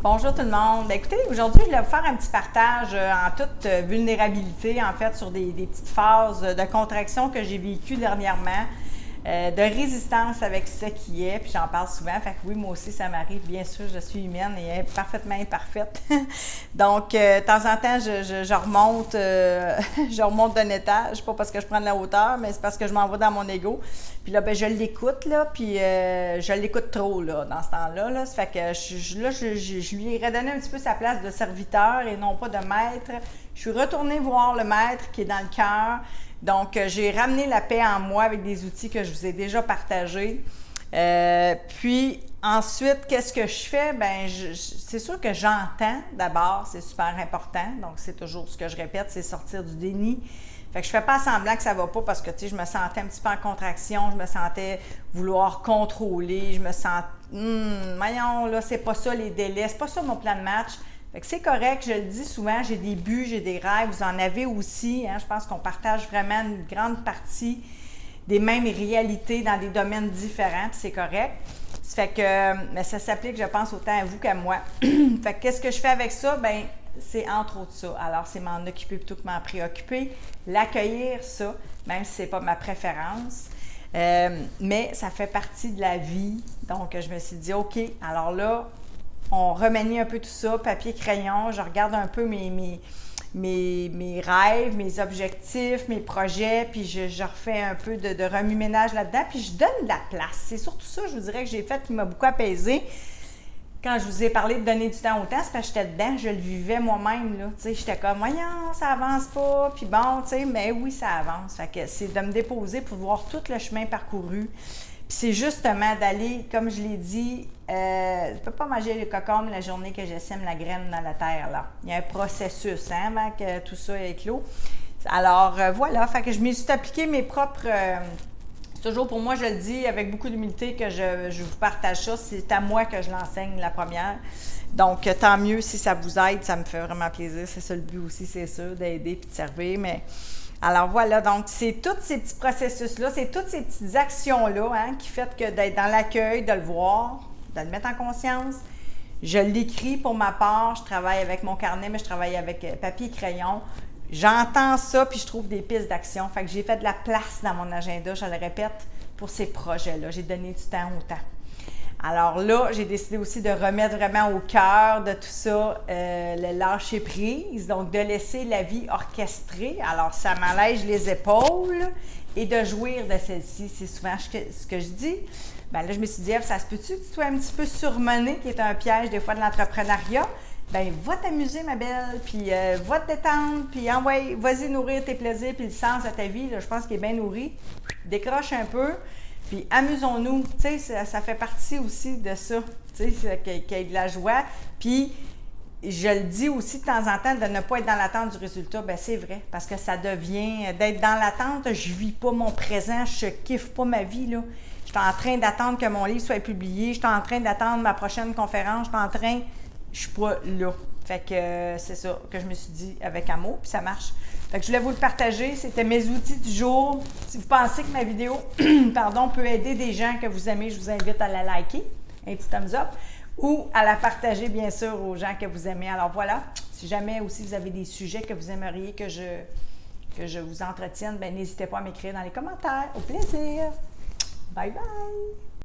Bonjour tout le monde. Bien, écoutez, aujourd'hui, je vais vous faire un petit partage en toute vulnérabilité, en fait, sur des petites phases de contraction que j'ai vécues dernièrement, de résistance avec ce qui est, puis j'en parle souvent. Fait que oui, moi aussi, ça m'arrive. Bien sûr, je suis humaine et parfaitement imparfaite. Donc, de temps en temps, je remonte, je remonte d'un étage, pas parce que je prends de la hauteur, mais c'est parce que je m'en vais dans mon ego. Puis là, ben, je l'écoute, là, puis je l'écoute trop, là, dans ce temps-là. Là. Ça fait que je lui ai redonné un petit peu sa place de serviteur et non pas de maître. Je suis retournée voir le maître qui est dans le cœur. Donc, j'ai ramené la paix en moi avec des outils que je vous ai déjà partagés. Puis, ensuite, qu'est-ce que je fais? Bien, c'est sûr que j'entends d'abord, c'est super important. Donc, c'est toujours ce que je répète, c'est sortir du déni. Fait que je fais pas semblant que ça va pas parce que, tu sais, je me sentais un petit peu en contraction, je me sentais vouloir contrôler, je me sens, voyons, là, c'est pas ça les délais, c'est pas ça mon plan de match. Fait que c'est correct, je le dis souvent, j'ai des buts, j'ai des rêves, vous en avez aussi, hein, je pense qu'on partage vraiment une grande partie des mêmes réalités dans des domaines différents, puis c'est correct. Ça fait que, mais ça s'applique, je pense, autant à vous qu'à moi. Fait que qu'est-ce que je fais avec ça? Bien, c'est entre autres ça. Alors, c'est m'en occuper plutôt que m'en préoccuper, l'accueillir, ça, même si ce n'est pas ma préférence. Mais ça fait partie de la vie. Donc, je me suis dit, OK, alors là, on remanie un peu tout ça, papier, crayon, je regarde un peu mes rêves, mes objectifs, mes projets, puis je refais un peu de remue-ménage là-dedans, puis je donne de la place. C'est surtout ça, je vous dirais, que j'ai fait qui m'a beaucoup apaisée. Quand je vous ai parlé de donner du temps au temps, c'est parce que j'étais dedans, je le vivais moi-même, là. Tu sais, j'étais comme, voyons, ça avance pas, puis bon, tu sais, mais oui, ça avance. Fait que c'est de me déposer pour voir tout le chemin parcouru. Puis c'est justement d'aller, comme je l'ai dit, je ne peux pas manger le cocombe la journée que je sème la graine dans la terre, là. Il y a un processus, hein, avant que tout ça éclot. Alors, voilà, fait que je me suis appliqué mes propres... c'est toujours pour moi, je le dis avec beaucoup d'humilité que je vous partage ça. C'est à moi que je l'enseigne la première. Donc, tant mieux si ça vous aide, ça me fait vraiment plaisir. C'est ça le but aussi, c'est sûr, d'aider et de servir. Mais alors voilà, donc c'est tous ces petits processus-là, c'est toutes ces petites actions-là hein, qui font que d'être dans l'accueil, de le voir, de le mettre en conscience. Je l'écris pour ma part, je travaille avec mon carnet, mais je travaille avec papier et crayon. J'entends ça, puis je trouve des pistes d'action. Fait que j'ai fait de la place dans mon agenda, je le répète, pour ces projets-là. J'ai donné du temps au temps. Alors là, j'ai décidé aussi de remettre vraiment au cœur de tout ça le lâcher-prise, donc de laisser la vie orchestrée. Alors, ça m'allège les épaules et de jouir de celle-ci. C'est souvent ce que je dis. Bien là, je me suis dit, ça se peut-tu que tu sois un petit peu surmené, qui est un piège des fois de l'entrepreneuriat? Bien, va t'amuser, ma belle, puis va te détendre, puis vas-y nourrir tes plaisirs, puis le sens de ta vie, là, je pense qu'il est bien nourri. Décroche un peu, puis amusons-nous. Tu sais, ça fait partie aussi de ça, tu sais, qu'il y ait de la joie. Puis, je le dis aussi de temps en temps, de ne pas être dans l'attente du résultat. Bien, c'est vrai, parce que ça devient, d'être dans l'attente, je vis pas mon présent, je kiffe pas ma vie, là. Je suis en train d'attendre que mon livre soit publié, je suis en train d'attendre ma prochaine conférence, je suis pas là. Fait que c'est ça que je me suis dit avec amour, puis ça marche. Fait que je voulais vous le partager. C'était mes outils du jour. Si vous pensez que ma vidéo pardon, peut aider des gens que vous aimez, je vous invite à la liker, un petit thumbs up, ou à la partager, bien sûr, aux gens que vous aimez. Alors voilà, si jamais aussi vous avez des sujets que vous aimeriez que je vous entretienne, bien n'hésitez pas à m'écrire dans les commentaires. Au plaisir! Bye bye!